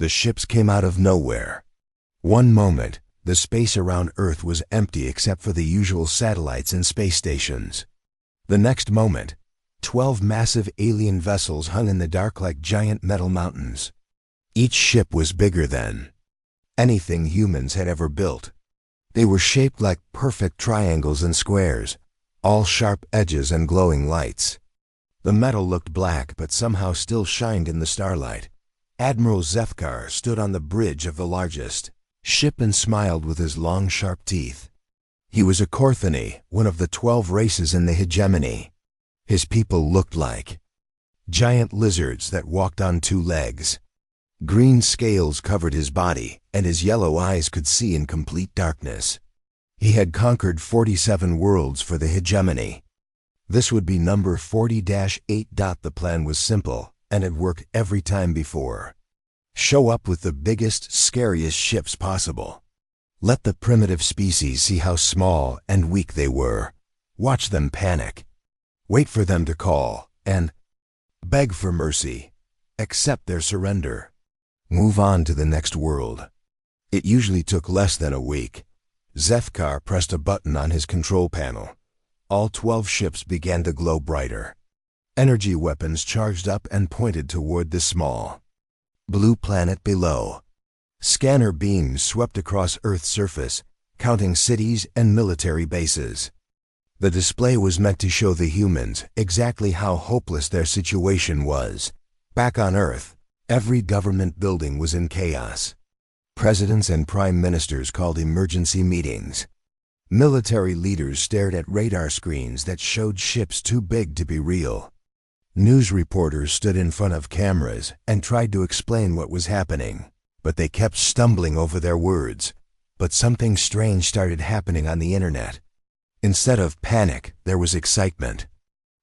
The ships came out of nowhere. One moment, the space around Earth was empty except for the usual satellites and space stations. The next moment, 12 massive alien vessels hung in the dark like giant metal mountains. Each ship was bigger than anything humans had ever built. They were shaped like perfect triangles and squares, all sharp edges and glowing lights. The metal looked black but somehow still shined in the starlight. Admiral Zethkar stood on the bridge of the largest ship and smiled with his long sharp teeth. He was a Korthani, one of the 12 races in the hegemony. His people looked like giant lizards that walked on 2 legs. Green scales covered his body, and his yellow eyes could see in complete darkness. He had conquered 47 worlds for the hegemony. This would be number 40-8. The plan was simple, and had worked every time before. Show up with the biggest, scariest ships possible. Let the primitive species see how small and weak they were. Watch them panic. Wait for them to call, and beg for mercy. Accept their surrender. Move on to the next world. It usually took less than a week. Zethkar pressed a button on his control panel. All 12 ships began to glow brighter. Energy weapons charged up and pointed toward the small blue planet below. Scanner beams swept across Earth's surface, counting cities and military bases. The display was meant to show the humans exactly how hopeless their situation was. Back on Earth, every government building was in chaos. Presidents and prime ministers called emergency meetings. Military leaders stared at radar screens that showed ships too big to be real. News reporters stood in front of cameras and tried to explain what was happening, but they kept stumbling over their words. But something strange started happening on the internet. Instead of panic, there was excitement.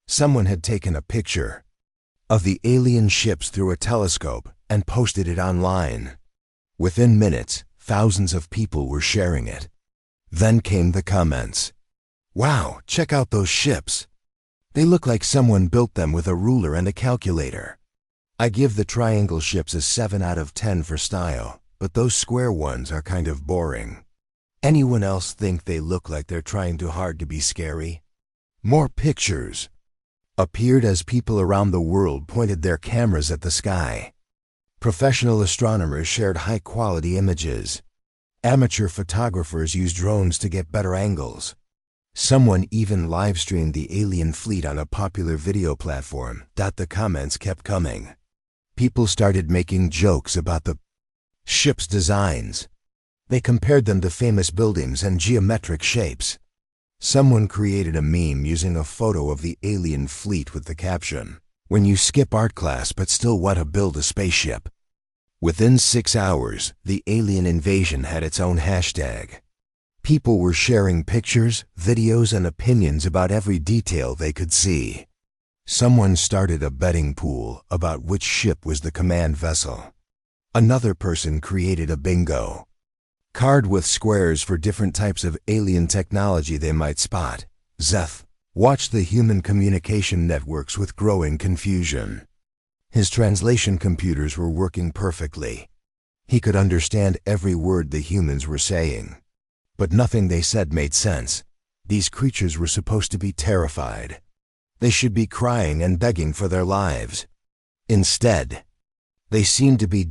Someone had taken a picture of the alien ships through a telescope and posted it online. Within minutes, thousands of people were sharing it. Then came the comments. "Wow, check out those ships. They look like someone built them with a ruler and a calculator. I give the triangle ships a 7 out of 10 for style, but those square ones are kind of boring. Anyone else think they look like they're trying too hard to be scary?" More pictures appeared as people around the world pointed their cameras at the sky. Professional astronomers shared high-quality images. Amateur photographers used drones to get better angles. Someone even live-streamed the alien fleet on a popular video platform. The comments kept coming. People started making jokes about the ship's designs. They compared them to famous buildings and geometric shapes. Someone created a meme using a photo of the alien fleet with the caption, "When you skip art class but still want to build a spaceship." Within 6 hours, the alien invasion had its own hashtag. People were sharing pictures, videos, and opinions about every detail they could see. Someone started a betting pool about which ship was the command vessel. Another person created a bingo card with squares for different types of alien technology they might spot. Zeth watched the human communication networks with growing confusion. His translation computers were working perfectly. He could understand every word the humans were saying. But nothing they said made sense. These creatures were supposed to be terrified. They should be crying and begging for their lives. Instead, they seemed to be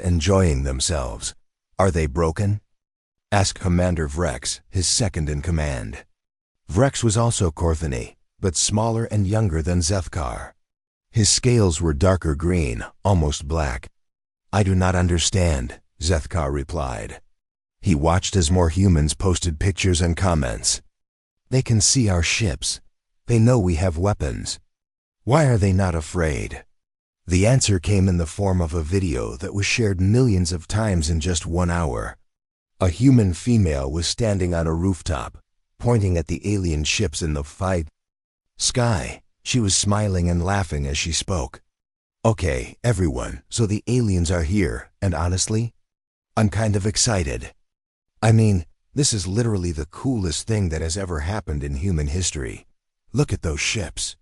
enjoying themselves. "Are they broken?" asked Commander Vrex, his second in command. Vrex was also Korthani, but smaller and younger than Zethkar. His scales were darker green, almost black. "I do not understand," Zethkar replied. He watched as more humans posted pictures and comments. "They can see our ships. They know we have weapons. Why are they not afraid?" The answer came in the form of a video that was shared millions of times in just 1 hour. A human female was standing on a rooftop, pointing at the alien ships in the sky. She was smiling and laughing as she spoke. "Okay, everyone, so the aliens are here, and honestly, I'm kind of excited. I mean, this is literally the coolest thing that has ever happened in human history. Look at those ships.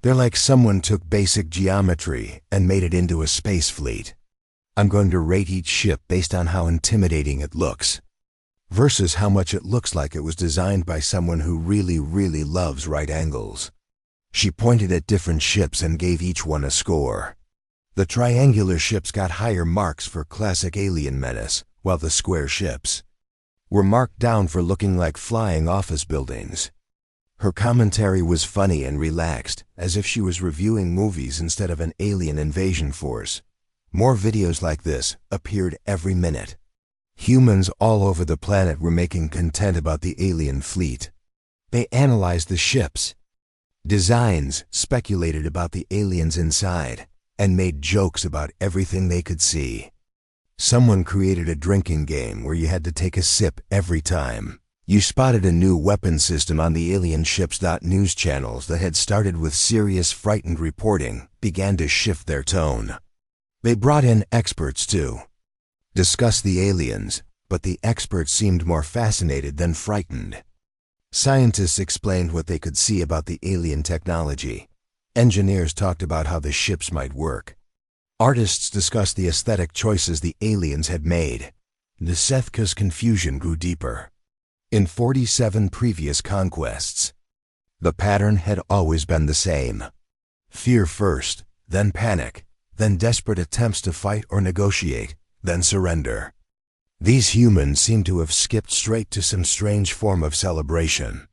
They're like someone took basic geometry and made it into a space fleet. I'm going to rate each ship based on how intimidating it looks, versus how much it looks like it was designed by someone who really, really loves right angles. She pointed at different ships and gave each one a score. The triangular ships got higher marks for classic alien menace, while the square ships were marked down for looking like flying office buildings. Her commentary was funny and relaxed, as if she was reviewing movies instead of an alien invasion force. More videos like this appeared every minute. Humans all over the planet were making content about the alien fleet. They analyzed the ships, designs, speculated about the aliens inside, and made jokes about everything they could see. Someone created a drinking game where you had to take a sip every time you spotted a new weapon system on the alien ships. News channels that had started with serious, frightened reporting began to shift their tone. They brought in experts to discuss the aliens, but the experts seemed more fascinated than frightened. Scientists explained what they could see about the alien technology. Engineers talked about how the ships might work. Artists discussed the aesthetic choices the aliens had made. The Sethka's confusion grew deeper. In 47 previous conquests, the pattern had always been the same. Fear first, then panic, then desperate attempts to fight or negotiate, then surrender. These humans seemed to have skipped straight to some strange form of celebration.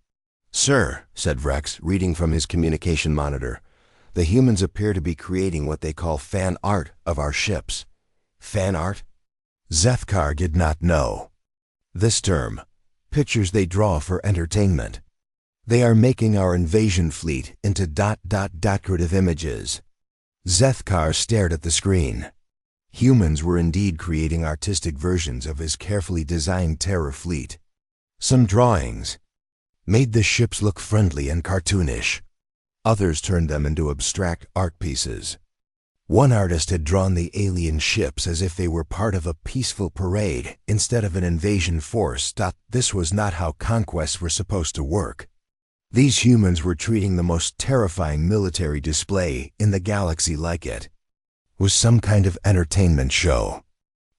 "Sir," said Rex, reading from his communication monitor, "the humans appear to be creating what they call fan art of our ships." Fan art? Zethkar did not know this term. Pictures they draw for entertainment. They are making our invasion fleet into ... decorative images. Zethkar stared at the screen. Humans were indeed creating artistic versions of his carefully designed terror fleet. Some drawings made the ships look friendly and cartoonish. Others turned them into abstract art pieces. One artist had drawn the alien ships as if they were part of a peaceful parade instead of an invasion force. This was not how conquests were supposed to work. These humans were treating the most terrifying military display in the galaxy like it was some kind of entertainment show.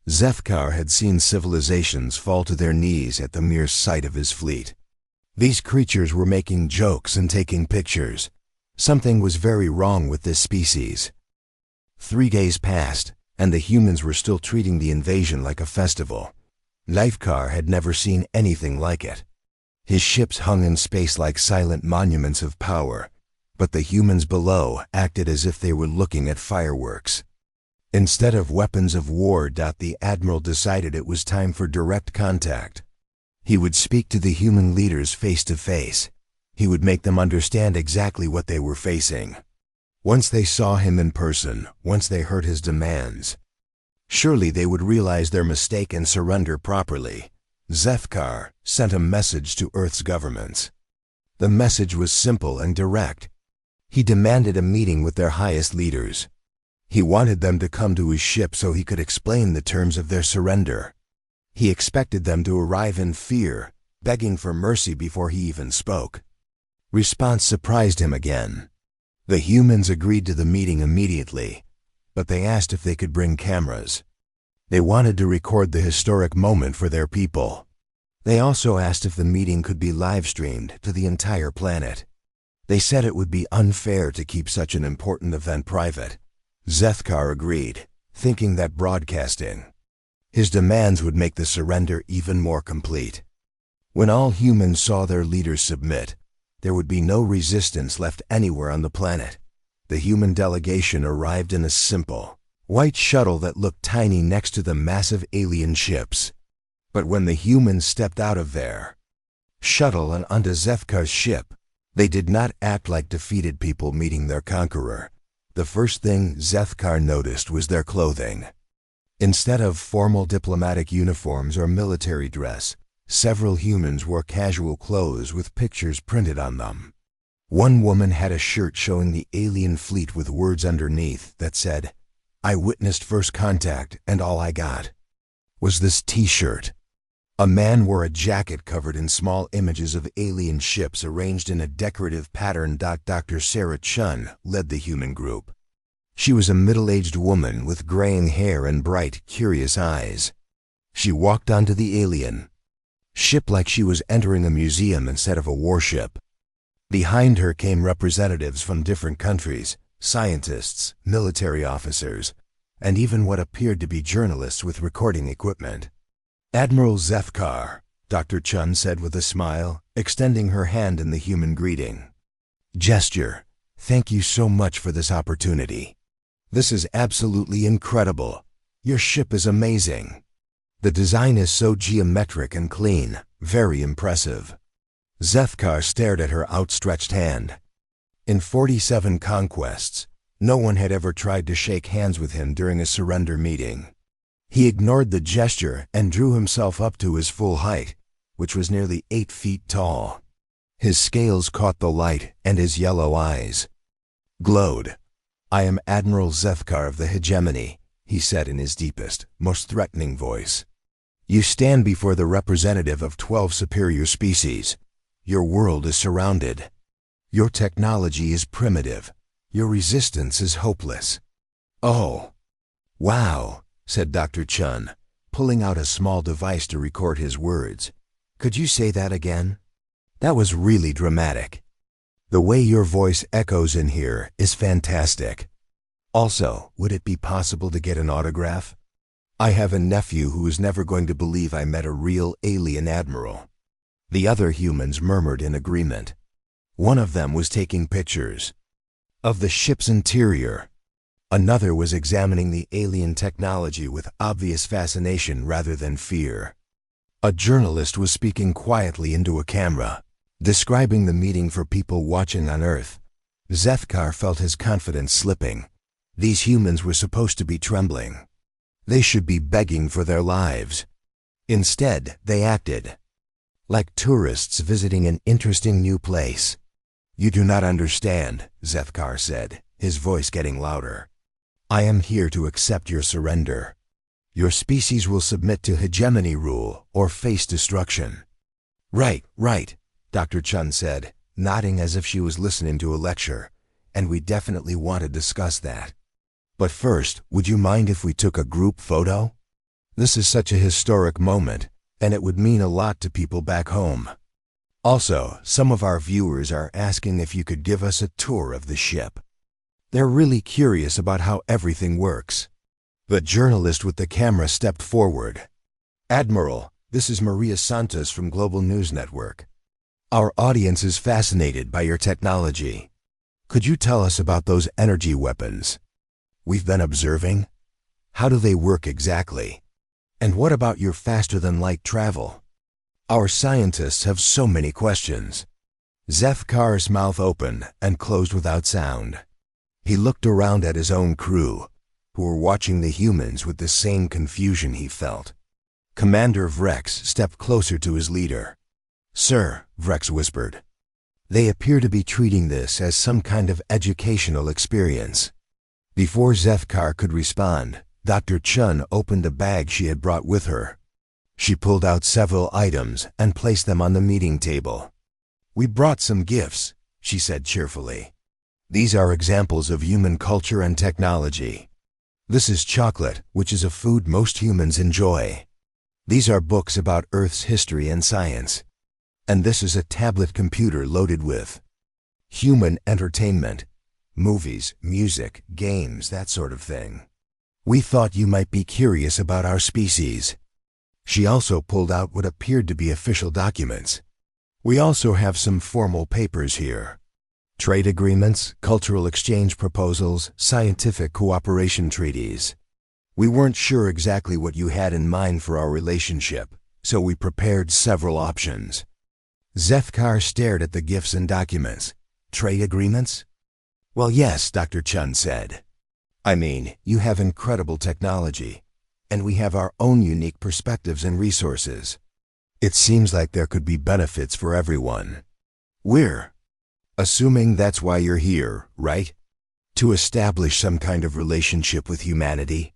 Zethkar had seen civilizations fall to their knees at the mere sight of his fleet. These creatures were making jokes and taking pictures. Something was very wrong with this species. 3 days passed, and the humans were still treating the invasion like a festival. Leifkar had never seen anything like it. His ships hung in space like silent monuments of power, but the humans below acted as if they were looking at fireworks. Instead of weapons of war, the Admiral decided it was time for direct contact. He would speak to the human leaders face to face. He would make them understand exactly what they were facing. Once they saw him in person, once they heard his demands, surely they would realize their mistake and surrender properly. Zethkar sent a message to Earth's governments. The message was simple and direct. He demanded a meeting with their highest leaders. He wanted them to come to his ship so he could explain the terms of their surrender. He expected them to arrive in fear, begging for mercy before he even spoke. Response surprised him again. The humans agreed to the meeting immediately, but they asked if they could bring cameras. They wanted to record the historic moment for their people. They also asked if the meeting could be live-streamed to the entire planet. They said it would be unfair to keep such an important event private. Zethkar agreed, thinking that broadcasting his demands would make the surrender even more complete. When all humans saw their leaders submit, there would be no resistance left anywhere on the planet. The human delegation arrived in a simple, white shuttle that looked tiny next to the massive alien ships. But when the humans stepped out of their shuttle and onto Zethkar's ship, they did not act like defeated people meeting their conqueror. The first thing Zethkar noticed was their clothing. Instead of formal diplomatic uniforms or military dress, several humans wore casual clothes with pictures printed on them. One woman had a shirt showing the alien fleet with words underneath that said, "I witnessed first contact and all I got was this t-shirt." A man wore a jacket covered in small images of alien ships arranged in a decorative pattern. Dr. Sarah Chun led the human group. She was a middle-aged woman with graying hair and bright, curious eyes. She walked onto the alien ship like she was entering a museum instead of a warship. Behind her came representatives from different countries, scientists, military officers, and even what appeared to be journalists with recording equipment. "Admiral Zethkar," Dr. Chun said with a smile, extending her hand in the human greeting gesture. "Thank you so much for this opportunity. This is absolutely incredible. Your ship is amazing. The design is so geometric and clean, very impressive." Zethkar stared at her outstretched hand. In 47 conquests, no one had ever tried to shake hands with him during a surrender meeting. He ignored the gesture and drew himself up to his full height, which was nearly 8 feet tall. His scales caught the light, and his yellow eyes glowed. "I am Admiral Zethkar of the Hegemony," he said in his deepest, most threatening voice. "You stand before the representative of 12 superior species. Your world is surrounded. Your technology is primitive. Your resistance is hopeless." "Oh, wow," said Dr. Chun, pulling out a small device to record his words. "Could you say that again? That was really dramatic. The way your voice echoes in here is fantastic. Also, would it be possible to get an autograph? I have a nephew who is never going to believe I met a real alien admiral." The other humans murmured in agreement. One of them was taking pictures of the ship's interior. Another was examining the alien technology with obvious fascination rather than fear. A journalist was speaking quietly into a camera, describing the meeting for people watching on Earth. Zethkar felt his confidence slipping. These humans were supposed to be trembling. They should be begging for their lives. Instead, they acted like tourists visiting an interesting new place. "You do not understand," Zethkar said, his voice getting louder. "I am here to accept your surrender. Your species will submit to hegemony rule or face destruction." Right, Dr. Chun said, nodding as if she was listening to a lecture, "and we definitely want to discuss that. But first, would you mind if we took a group photo? This is such a historic moment, and it would mean a lot to people back home. Also, some of our viewers are asking if you could give us a tour of the ship. They're really curious about how everything works." The journalist with the camera stepped forward. "Admiral, this is Maria Santos from Global News Network. Our audience is fascinated by your technology. Could you tell us about those energy weapons we've been observing? How do they work exactly? And what about your faster-than-light travel? Our scientists have so many questions." Zethkar's mouth opened and closed without sound. He looked around at his own crew, who were watching the humans with the same confusion he felt. Commander Vrex stepped closer to his leader. "Sir," Vrex whispered, "they appear to be treating this as some kind of educational experience." Before Zethkar could respond, Dr. Chun opened a bag she had brought with her. She pulled out several items and placed them on the meeting table. "We brought some gifts," she said cheerfully. "These are examples of human culture and technology. This is chocolate, which is a food most humans enjoy. These are books about Earth's history and science. And this is a tablet computer loaded with human entertainment, movies, music, games, that sort of thing. We thought you might be curious about our species." She also pulled out what appeared to be official documents. "We also have some formal papers here. Trade agreements, cultural exchange proposals, scientific cooperation treaties. We weren't sure exactly what you had in mind for our relationship, so we prepared several options." Zethkar stared at the gifts and documents. "Trade agreements?" "Well, yes," Dr. Chun said. "I mean, you have incredible technology, and we have our own unique perspectives and resources. It seems like there could be benefits for everyone. We're assuming that's why you're here, right? To establish some kind of relationship with humanity?"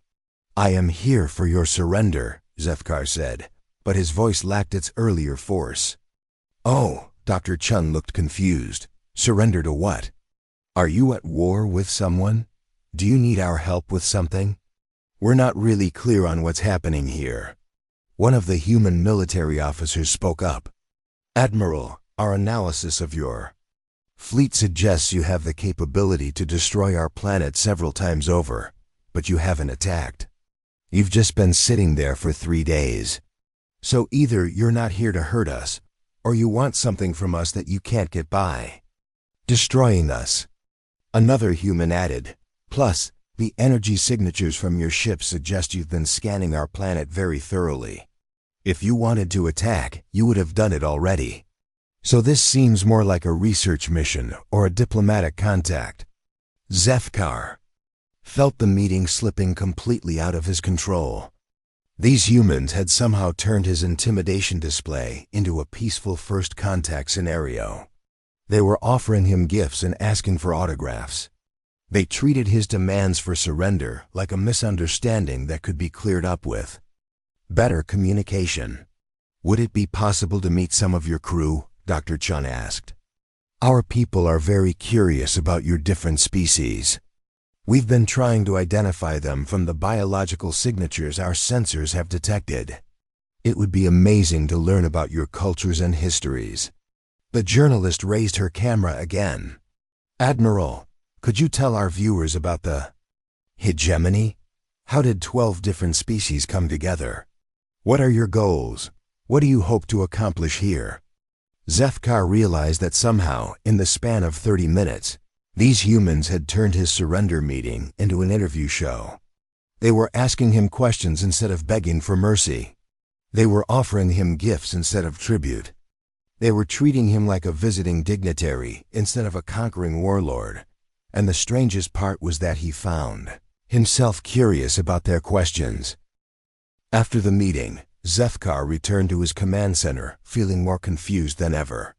"I am here for your surrender," Zethkar said, but his voice lacked its earlier force. "Oh," Dr. Chun looked confused. "Surrender to what? Are you at war with someone?" Do you need our help with something? We're not really clear on what's happening here. One of the human military officers spoke up. Admiral, our analysis of your fleet suggests you have the capability to destroy our planet several times over, but you haven't attacked. You've just been sitting there for 3 days. So either you're not here to hurt us, or you want something from us that you can't get by destroying us. Another human added, plus, the energy signatures from your ship suggest you've been scanning our planet very thoroughly. If you wanted to attack, you would have done it already. So this seems more like a research mission or a diplomatic contact. Zefkar felt the meeting slipping completely out of his control. These humans had somehow turned his intimidation display into a peaceful first contact scenario. They were offering him gifts and asking for autographs. They treated his demands for surrender like a misunderstanding that could be cleared up with better communication. Would it be possible to meet some of your crew? Dr. Chun asked. Our people are very curious about your different species. We've been trying to identify them from the biological signatures our sensors have detected. It would be amazing to learn about your cultures and histories. The journalist raised her camera again. Admiral, could you tell our viewers about the hegemony? How did 12 different species come together? What are your goals? What do you hope to accomplish here? Zefkar realized that somehow, in the span of 30 minutes, these humans had turned his surrender meeting into an interview show. They were asking him questions instead of begging for mercy. They were offering him gifts instead of tribute. They were treating him like a visiting dignitary instead of a conquering warlord. And the strangest part was that he found himself curious about their questions. After the meeting, Zefkar returned to his command center, feeling more confused than ever.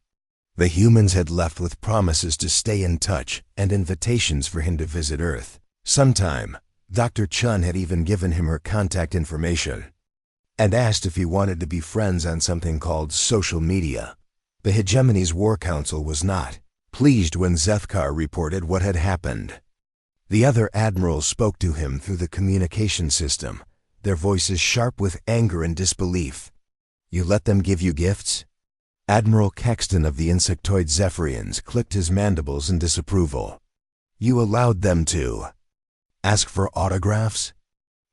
The humans had left with promises to stay in touch and invitations for him to visit Earth. Sometime, Dr. Chun had even given him her contact information and asked if he wanted to be friends on something called social media. The Hegemony's War Council was not pleased when Zefkar reported what had happened. The other admirals spoke to him through the communication system, their voices sharp with anger and disbelief. You let them give you gifts? Admiral Kexton of the insectoid Zephyrians clicked his mandibles in disapproval. You allowed them to ask for autographs?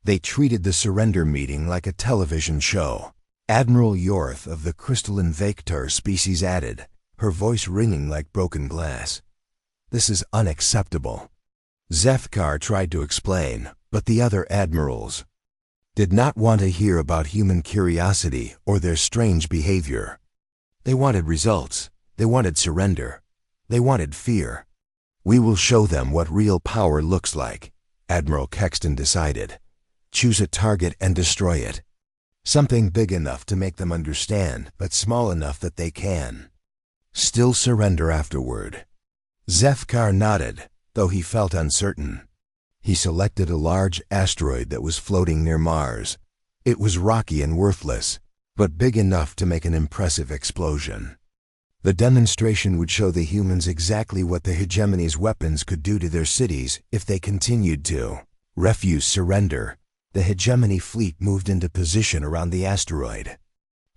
They treated the surrender meeting like a television show. Admiral Yorth of the crystalline Vector species added, her voice ringing like broken glass. This is unacceptable. Zefkar tried to explain, but the other admirals did not want to hear about human curiosity or their strange behavior. They wanted results. They wanted surrender. They wanted fear. We will show them what real power looks like, Admiral Kexton decided. Choose a target and destroy it. Something big enough to make them understand, but small enough that they can still surrender afterward. Zefkar nodded, though he felt uncertain. He selected a large asteroid that was floating near Mars. It was rocky and worthless, but big enough to make an impressive explosion. The demonstration would show the humans exactly what the Hegemony's weapons could do to their cities if they continued to refuse surrender. The Hegemony fleet moved into position around the asteroid.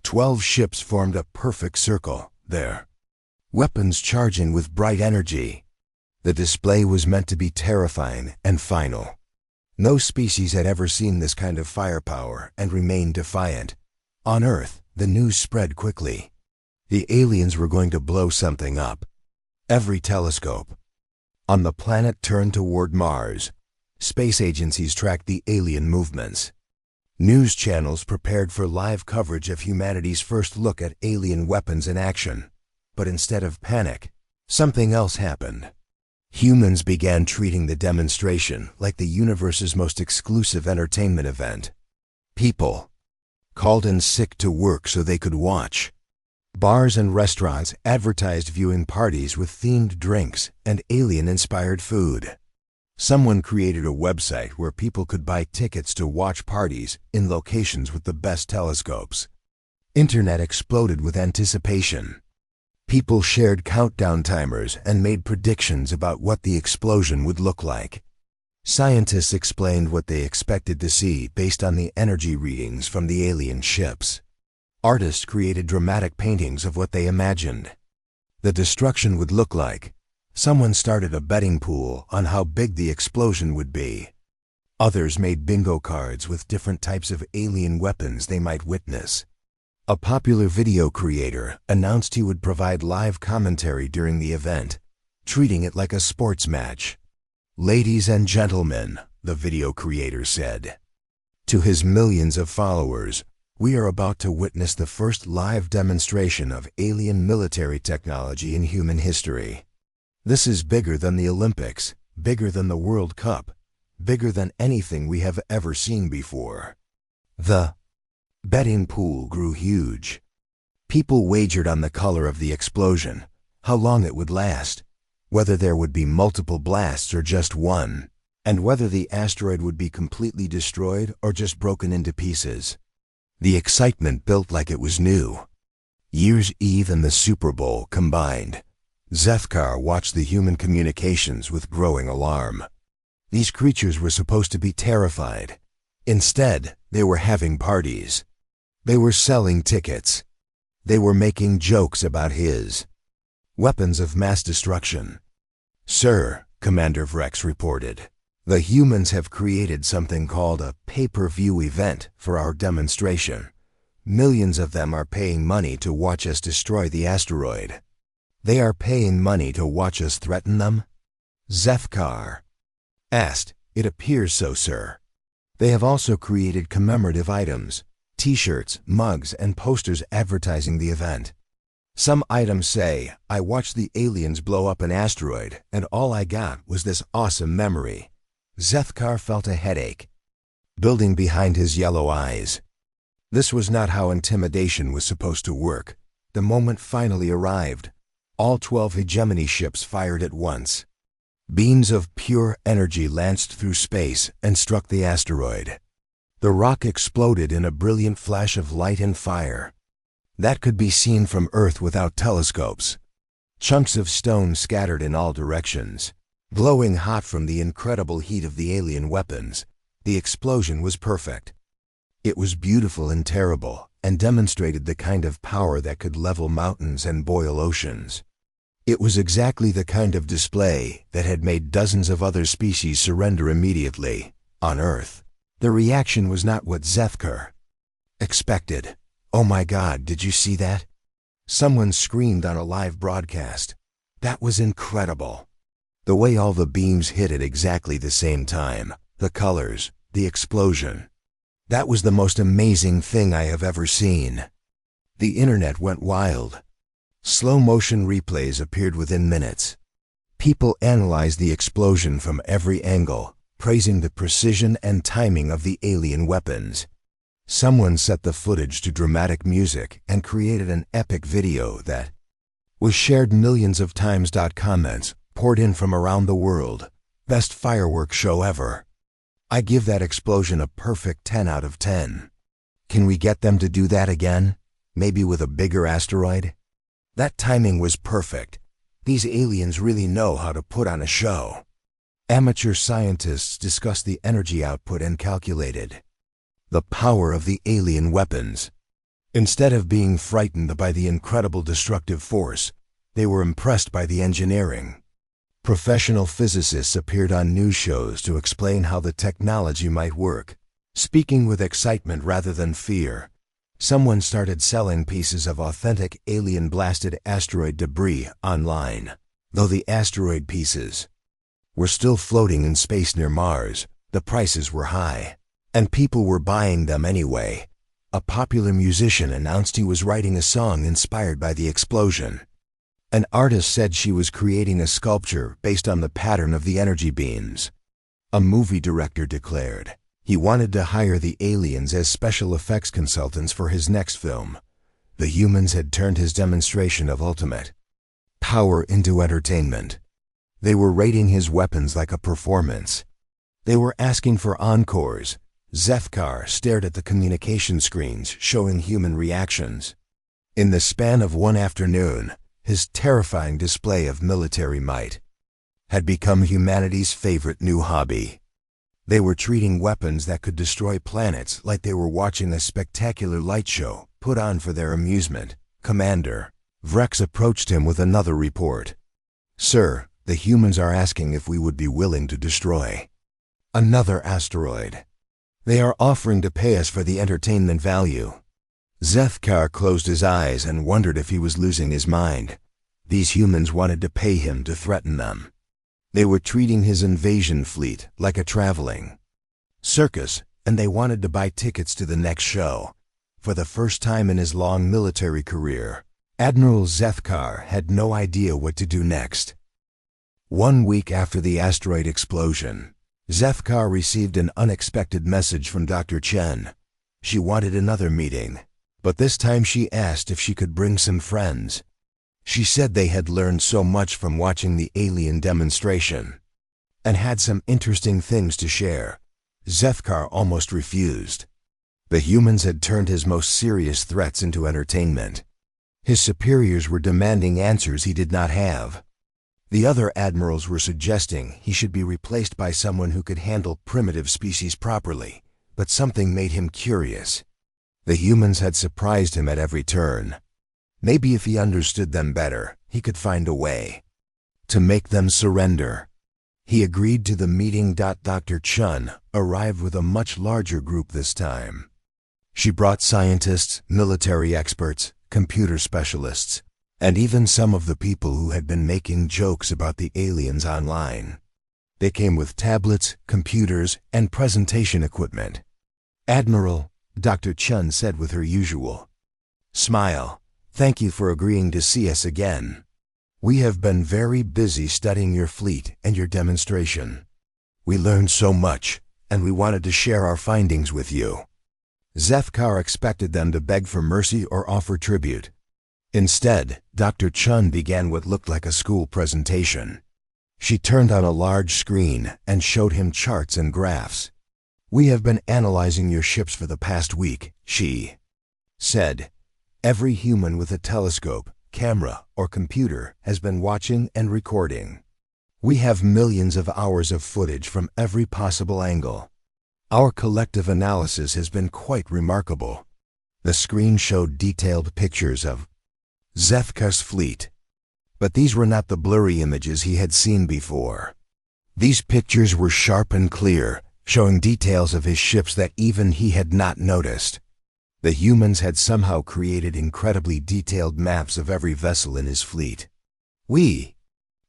12 ships formed a perfect circle, their weapons charging with bright energy. The display was meant to be terrifying and final. No species had ever seen this kind of firepower and remained defiant. On Earth, the news spread quickly. The aliens were going to blow something up. Every telescope on the planet turned toward Mars. Space agencies tracked the alien movements. News channels prepared for live coverage of humanity's first look at alien weapons in action. But instead of panic, something else happened. Humans began treating the demonstration like the universe's most exclusive entertainment event. People called in sick to work so they could watch. Bars and restaurants advertised viewing parties with themed drinks and alien-inspired food. Someone created a website where people could buy tickets to watch parties in locations with the best telescopes. Internet exploded with anticipation. People shared countdown timers and made predictions about what the explosion would look like. Scientists explained what they expected to see based on the energy readings from the alien ships. Artists created dramatic paintings of what they imagined the destruction would look like. Someone started a betting pool on how big the explosion would be. Others made bingo cards with different types of alien weapons they might witness. A popular video creator announced he would provide live commentary during the event, treating it like a sports match. "Ladies and gentlemen," the video creator said to his millions of followers, "we are about to witness the first live demonstration of alien military technology in human history. This is bigger than the Olympics, bigger than the World Cup, bigger than anything we have ever seen before." The betting pool grew huge. People wagered on the color of the explosion, how long it would last, whether there would be multiple blasts or just one, and whether the asteroid would be completely destroyed or just broken into pieces. The excitement built like it was new. Year's Eve and the Super Bowl combined. Zethkar watched the human communications with growing alarm. These creatures were supposed to be terrified. Instead, they were having parties. They were selling tickets. They were making jokes about his weapons of mass destruction. "Sir," Commander Vrex reported, "the humans have created something called a pay-per-view event for our demonstration. Millions of them are paying money to watch us destroy the asteroid." "They are paying money to watch us threaten them?" Zethkar asked. "It appears so, sir. They have also created commemorative items, t-shirts, mugs, and posters advertising the event. Some items say, 'I watched the aliens blow up an asteroid, and all I got was this awesome memory.'" Zethkar felt a headache building behind his yellow eyes. This was not how intimidation was supposed to work. The moment finally arrived. All 12 hegemony ships fired at once. Beams of pure energy lanced through space and struck the asteroid. The rock exploded in a brilliant flash of light and fire that could be seen from Earth without telescopes. Chunks of stone scattered in all directions. Glowing hot from the incredible heat of the alien weapons, the explosion was perfect. It was beautiful and terrible, and demonstrated the kind of power that could level mountains and boil oceans. It was exactly the kind of display that had made dozens of other species surrender immediately, on Earth. The reaction was not what Zethkar expected. "Oh my God, did you see that?" Someone screamed on a live broadcast. "That was incredible. The way all the beams hit at exactly the same time, the colors, the explosion. That was the most amazing thing I have ever seen." The internet went wild. Slow-motion replays appeared within minutes. People analyzed the explosion from every angle, praising the precision and timing of the alien weapons. Someone set the footage to dramatic music and created an epic video that was shared millions of times. Comments poured in from around the world. "Best fireworks show ever. I give that explosion a perfect 10 out of 10. Can we get them to do that again? Maybe with a bigger asteroid? That timing was perfect. These aliens really know how to put on a show." Amateur scientists discussed the energy output and calculated the power of the alien weapons. Instead of being frightened by the incredible destructive force, they were impressed by the engineering. Professional physicists appeared on news shows to explain how the technology might work. Speaking with excitement rather than fear, someone started selling pieces of authentic alien-blasted asteroid debris online. Though the asteroid pieces were still floating in space near Mars, the prices were high, and people were buying them anyway. A popular musician announced he was writing a song inspired by the explosion. An artist said she was creating a sculpture based on the pattern of the energy beams. A movie director declared he wanted to hire the aliens as special effects consultants for his next film. The humans had turned his demonstration of ultimate power into entertainment. They were rating his weapons like a performance. They were asking for encores. Zethkar stared at the communication screens showing human reactions. In the span of one afternoon, his terrifying display of military might had become humanity's favorite new hobby. They were treating weapons that could destroy planets like they were watching a spectacular light show put on for their amusement. Commander Vrex approached him with another report. Sir, the humans are asking if we would be willing to destroy another asteroid. They are offering to pay us for the entertainment value. Zethkar closed his eyes and wondered if he was losing his mind. These humans wanted to pay him to threaten them. They were treating his invasion fleet like a traveling circus, and they wanted to buy tickets to the next show. For the first time in his long military career, Admiral Zethkar had no idea what to do next. 1 week after the asteroid explosion, Zethkar received an unexpected message from Dr. Chen. She wanted another meeting, but this time she asked if she could bring some friends. She said they had learned so much from watching the alien demonstration and had some interesting things to share. Zethkar almost refused. The humans had turned his most serious threats into entertainment. His superiors were demanding answers he did not have. The other admirals were suggesting he should be replaced by someone who could handle primitive species properly, but something made him curious. The humans had surprised him at every turn. Maybe if he understood them better, he could find a way to make them surrender. He agreed to the meeting. Dr. Chun arrived with a much larger group this time. She brought scientists, military experts, computer specialists, and even some of the people who had been making jokes about the aliens online. They came with tablets, computers, and presentation equipment. Admiral, Dr. Chun said with her usual smile, "Thank you for agreeing to see us again. We have been very busy studying your fleet and your demonstration. We learned so much, and we wanted to share our findings with you." Zethkar expected them to beg for mercy or offer tribute. Instead, Dr. Chun began what looked like a school presentation. She turned on a large screen and showed him charts and graphs. "We have been analyzing your ships for the past week," she said. "Every human with a telescope, camera, or computer has been watching and recording. We have millions of hours of footage from every possible angle. Our collective analysis has been quite remarkable." The screen showed detailed pictures of Zethkar's fleet, but these were not the blurry images he had seen before. These pictures were sharp and clear, showing details of his ships that even he had not noticed. The humans had somehow created incredibly detailed maps of every vessel in his fleet. "We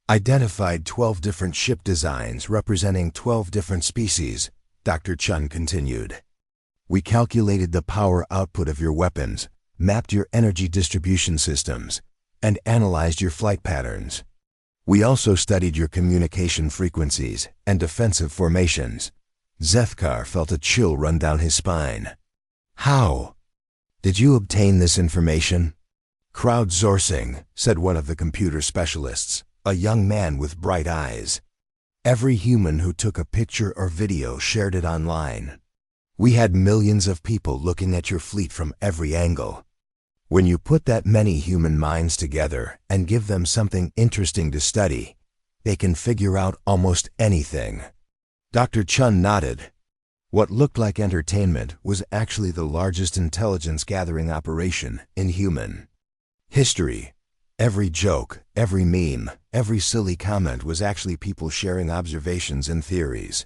identified 12 different ship designs representing 12 different species," Dr. Chun continued. "We calculated the power output of your weapons, mapped your energy distribution systems, and analyzed your flight patterns. We also studied your communication frequencies and defensive formations." Zethkar felt a chill run down his spine. "How did you obtain this information?" "Crowdsourcing," said one of the computer specialists, a young man with bright eyes. "Every human who took a picture or video shared it online. We had millions of people looking at your fleet from every angle. When you put that many human minds together and give them something interesting to study, they can figure out almost anything." Dr. Chun nodded. What looked like entertainment was actually the largest intelligence-gathering operation in human history. Every joke, every meme, every silly comment was actually people sharing observations and theories.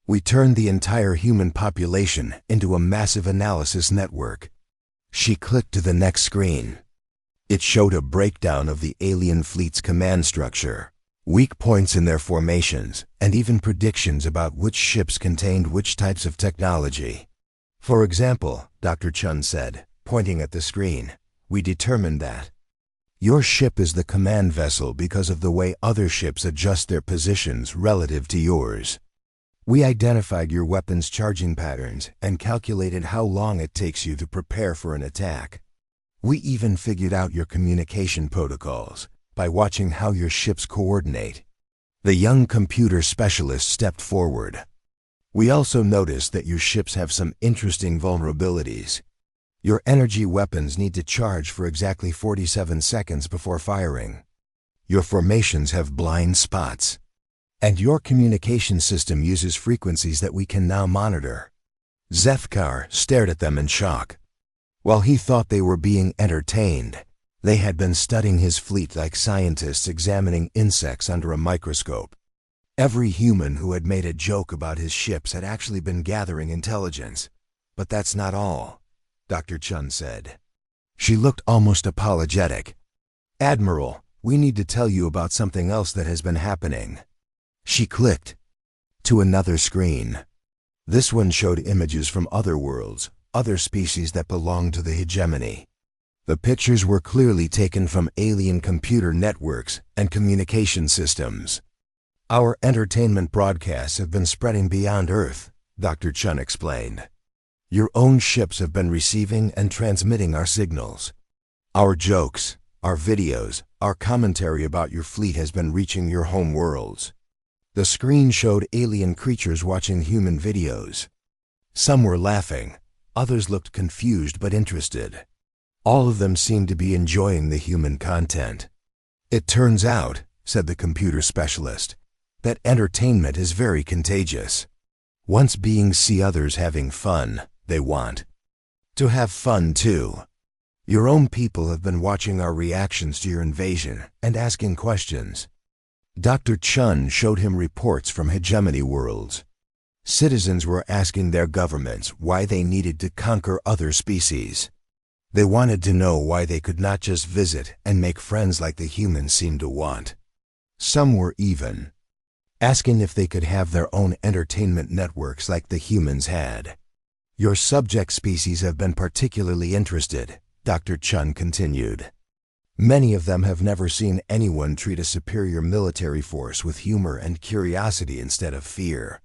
"We turned the entire human population into a massive analysis network." She clicked to the next screen. It showed a breakdown of the alien fleet's command structure, weak points in their formations, and even predictions about which ships contained which types of technology. "For example," Dr. Chun said, pointing at the screen, "we determined that your ship is the command vessel because of the way other ships adjust their positions relative to yours. We identified your weapon's charging patterns and calculated how long it takes you to prepare for an attack. We even figured out your communication protocols by watching how your ships coordinate." The young computer specialist stepped forward. "We also noticed that your ships have some interesting vulnerabilities. Your energy weapons need to charge for exactly 47 seconds before firing. Your formations have blind spots. And your communication system uses frequencies that we can now monitor. Zethkar stared at them in shock. While he thought they were being entertained, they had been studying his fleet like scientists examining insects under a microscope. Every human who had made a joke about his ships had actually been gathering intelligence. But that's not all, Dr. Chun said. She looked almost apologetic. Admiral, we need to tell you about something else that has been happening. She clicked to another screen. This one showed images from other worlds, other species that belonged to the hegemony. The pictures were clearly taken from alien computer networks and communication systems. Our entertainment broadcasts have been spreading beyond Earth, Dr. Chun explained. Your own ships have been receiving and transmitting our signals. Our jokes, our videos, our commentary about your fleet has been reaching your home worlds. The screen showed alien creatures watching human videos. Some were laughing, others looked confused but interested. All of them seemed to be enjoying the human content. It turns out, said the computer specialist, that entertainment is very contagious. Once beings see others having fun, they want to have fun too. Your own people have been watching our reactions to your invasion and asking questions. Dr. Chun showed him reports from hegemony worlds. Citizens were asking their governments why they needed to conquer other species. They wanted to know why they could not just visit and make friends like the humans seemed to want. Some were even asking if they could have their own entertainment networks like the humans had. Your subject species have been particularly interested, Dr. Chun continued. Many of them have never seen anyone treat a superior military force with humor and curiosity instead of fear.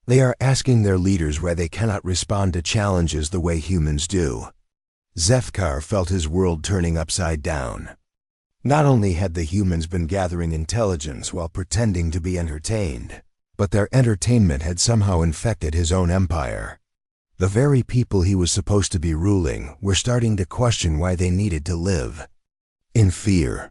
They are asking their leaders why they cannot respond to challenges the way humans do. Zethkar felt his world turning upside down. Not only had the humans been gathering intelligence while pretending to be entertained, but their entertainment had somehow infected his own empire. The very people he was supposed to be ruling were starting to question why they needed to live in fear.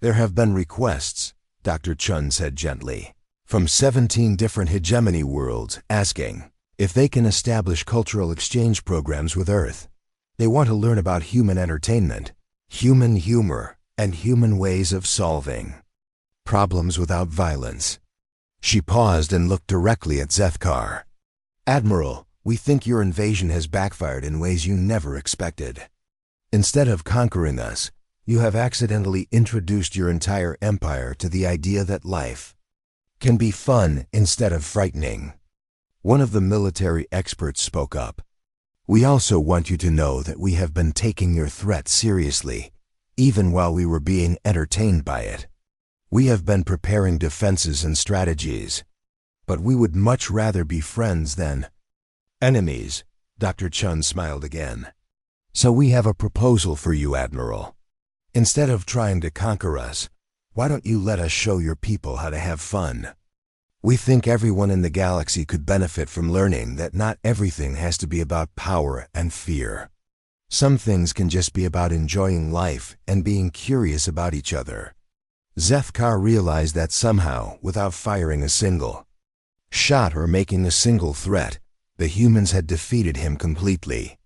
There have been requests, Dr. Chun said gently, from 17 different hegemony worlds asking if they can establish cultural exchange programs with Earth. They want to learn about human entertainment, human humor, and human ways of solving problems without violence. She paused and looked directly at Zethkar. Admiral, we think your invasion has backfired in ways you never expected. Instead of conquering us, you have accidentally introduced your entire empire to the idea that life can be fun instead of frightening. One of the military experts spoke up. We also want you to know that we have been taking your threat seriously, even while we were being entertained by it. We have been preparing defenses and strategies, but we would much rather be friends than enemies. Dr. Chun smiled again. So we have a proposal for you, Admiral. Instead of trying to conquer us, why don't you let us show your people how to have fun? We think everyone in the galaxy could benefit from learning that not everything has to be about power and fear. Some things can just be about enjoying life and being curious about each other. Zethkar realized that somehow, without firing a single shot or making a single threat, the humans had defeated him completely.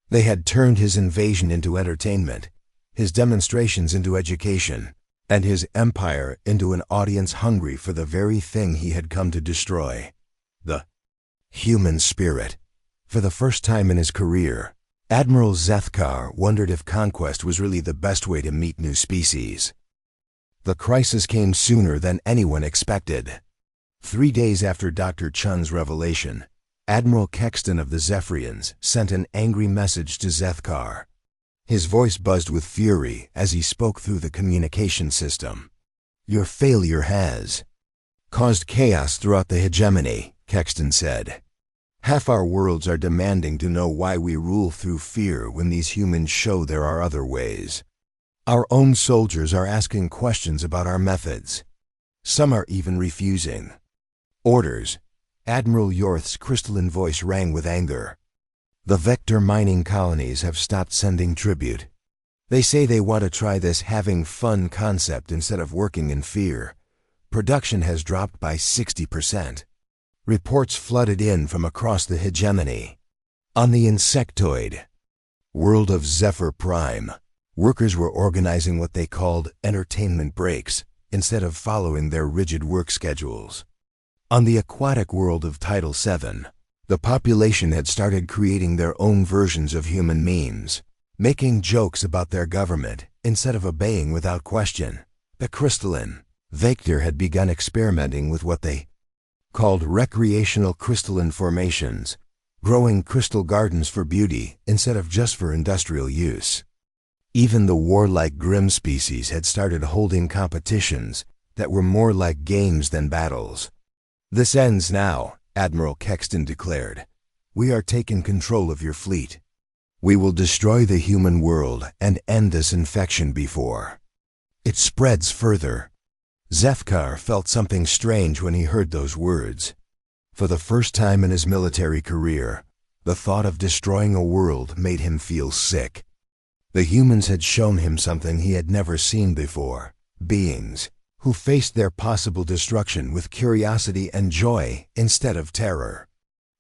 They had turned his invasion into entertainment, his demonstrations into education, and his empire into an audience hungry for the very thing he had come to destroy, the human spirit. For the first time in his career, Admiral Zethkar wondered if conquest was really the best way to meet new species. The crisis came sooner than anyone expected. 3 days after Dr. Chun's revelation, Admiral Kexton of the Zephyrians sent an angry message to Zethkar. His voice buzzed with fury as he spoke through the communication system. Your failure has caused chaos throughout the hegemony, Kexton said. Half our worlds are demanding to know why we rule through fear when these humans show there are other ways. Our own soldiers are asking questions about our methods. Some are even refusing orders. Admiral Yorth's crystalline voice rang with anger. The vector mining colonies have stopped sending tribute. They say they want to try this having fun concept instead of working in fear. Production has dropped by 60%. Reports flooded in from across the hegemony. On the insectoid world of Zephyr Prime, workers were organizing what they called entertainment breaks instead of following their rigid work schedules. On the aquatic world of Title VII, the population had started creating their own versions of human memes, making jokes about their government instead of obeying without question. The crystalline Vector had begun experimenting with what they called recreational crystalline formations, growing crystal gardens for beauty instead of just for industrial use. Even the warlike Grimm species had started holding competitions that were more like games than battles. "This ends now," Admiral Kexton declared. "We are taking control of your fleet. We will destroy the human world and end this infection before it spreads further." Zethkar felt something strange when he heard those words. For the first time in his military career, the thought of destroying a world made him feel sick. The humans had shown him something he had never seen before: beings who faced their possible destruction with curiosity and joy instead of terror.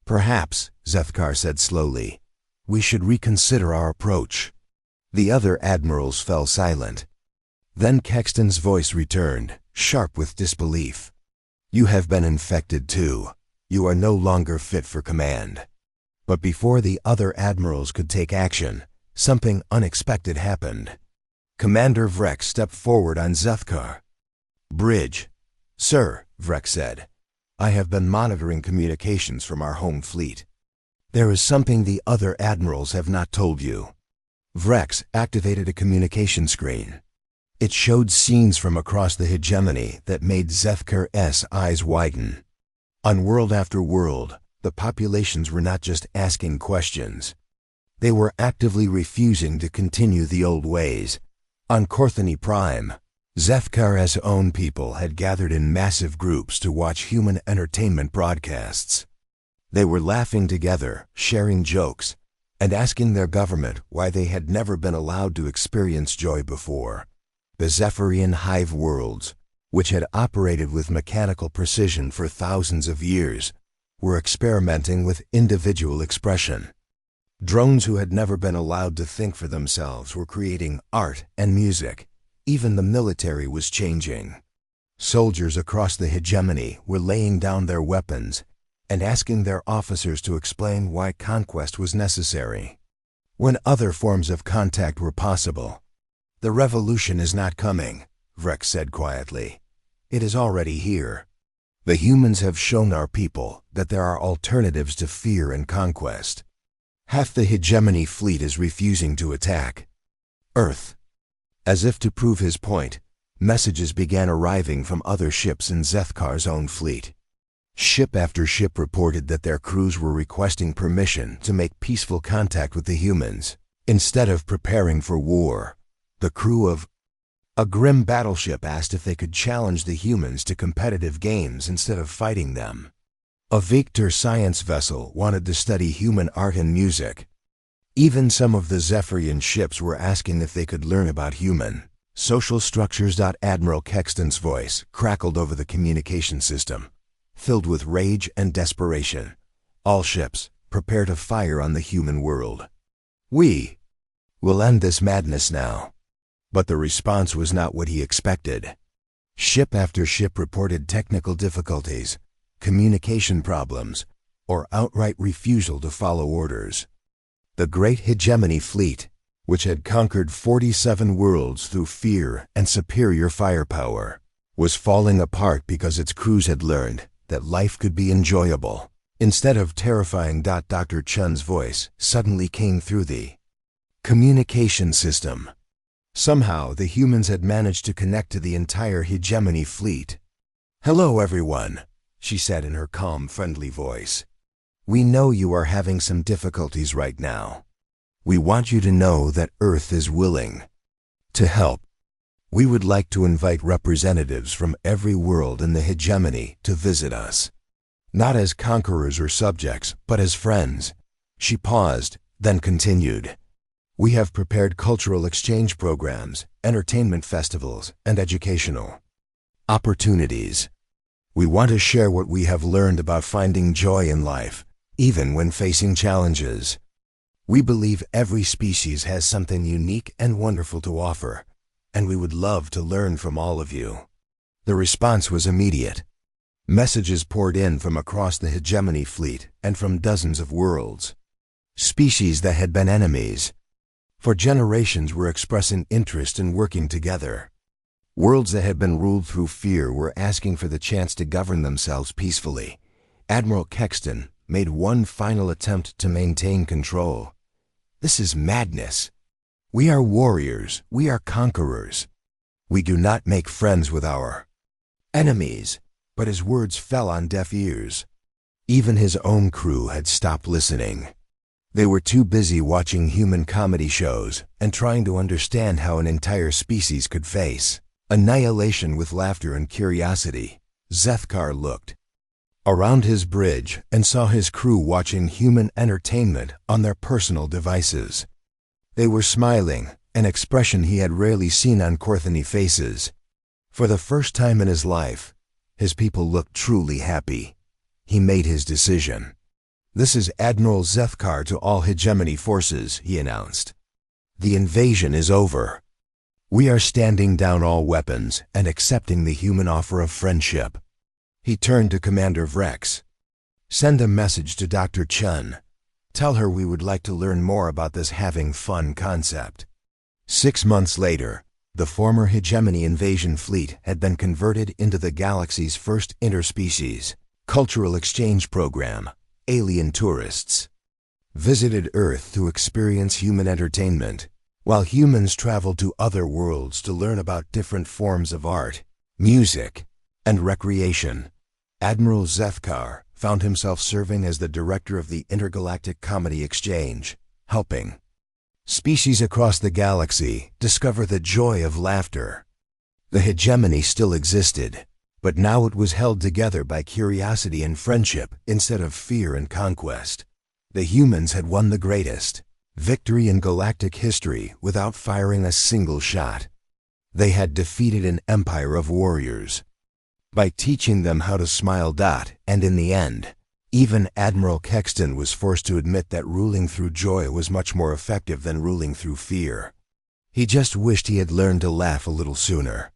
"Perhaps," Zethkar said slowly, "we should reconsider our approach." The other admirals fell silent. Then Kexton's voice returned, sharp with disbelief. "You have been infected too. You are no longer fit for command." But before the other admirals could take action, something unexpected happened. Commander Vrek stepped forward on Zethkar. "Bridge." "Sir," Vrek said, "I have been monitoring communications from our home fleet. There is something the other admirals have not told you." Vrex activated a communication screen. It showed scenes from across the hegemony that made Zethkar's eyes widen. On world after world, the populations were not just asking questions. They were actively refusing to continue the old ways. On Korthony Prime, Zethkar's own people had gathered in massive groups to watch human entertainment broadcasts. They were laughing together, sharing jokes, and asking their government why they had never been allowed to experience joy before. The Zephyrian hive worlds, which had operated with mechanical precision for thousands of years, were experimenting with individual expression. Drones who had never been allowed to think for themselves were creating art and music. Even the military was changing. Soldiers across the hegemony were laying down their weapons and asking their officers to explain why conquest was necessary, when other forms of contact were possible. "The revolution is not coming," Vrek said quietly. "It is already here. The humans have shown our people that there are alternatives to fear and conquest. Half the hegemony fleet is refusing to attack Earth." As if to prove his point, messages began arriving from other ships in Zethkar's own fleet. Ship after ship reported that their crews were requesting permission to make peaceful contact with the humans, instead of preparing for war. The crew of a Grimm battleship asked if they could challenge the humans to competitive games instead of fighting them. A Victor science vessel wanted to study human art and music. Even some of the Zephyrian ships were asking if they could learn about human social structures. Admiral Kexton's voice crackled over the communication system, filled with rage and desperation. "All ships, prepare to fire on the human world. We will end this madness now." But the response was not what he expected. Ship after ship reported technical difficulties, communication problems, or outright refusal to follow orders. The great hegemony fleet, which had conquered 47 worlds through fear and superior firepower, was falling apart because its crews had learned that life could be enjoyable instead of terrifying. Dr. Chun's voice suddenly came through the communication system. Somehow the humans had managed to connect to the entire hegemony fleet. "Hello everyone," she said in her calm, friendly voice. "We know you are having some difficulties right now. We want you to know that Earth is willing to help. We would like to invite representatives from every world in the hegemony to visit us. Not as conquerors or subjects, but as friends." She paused, then continued. "We have prepared cultural exchange programs, entertainment festivals, and educational Opportunities. We want to share what we have learned about finding joy in life, even when facing challenges. We believe every species has something unique and wonderful to offer, and we would love to learn from all of you. The response was immediate. Messages poured in from across the hegemony fleet and from dozens of worlds. Species that had been enemies for generations were expressing interest in working together. Worlds that had been ruled through fear were asking for the chance to govern themselves peacefully. Admiral Kexton made one final attempt to maintain control. This is madness. We are warriors. We are conquerors. We do not make friends with our enemies. But his words fell on deaf ears. Even his own crew had stopped listening. They were too busy watching human comedy shows and trying to understand how an entire species could face annihilation with laughter and curiosity. Zethkar looked around his bridge and saw his crew watching human entertainment on their personal devices. They were smiling, an expression he had rarely seen on Korthani faces. For the first time in his life, his people looked truly happy. He made his decision. "This is Admiral Zethkar to all hegemony forces," he announced. "The invasion is over. We are standing down all weapons and accepting the human offer of friendship." He turned to Commander Vrex. "Send a message to Dr. Chun. Tell her we would like to learn more about this having fun concept." 6 months later, the former hegemony invasion fleet had been converted into the galaxy's first interspecies cultural exchange program. Alien tourists visited Earth to experience human entertainment, while humans traveled to other worlds to learn about different forms of art, music, and recreation. Admiral Zethkar found himself serving as the director of the Intergalactic Comedy Exchange, helping species across the galaxy discover the joy of laughter. The hegemony still existed, but now it was held together by curiosity and friendship instead of fear and conquest. The humans had won the greatest victory in galactic history without firing a single shot. They had defeated an empire of warriors by teaching them how to smile. And in the end, even Admiral Kexton was forced to admit that ruling through joy was much more effective than ruling through fear. He just wished he had learned to laugh a little sooner.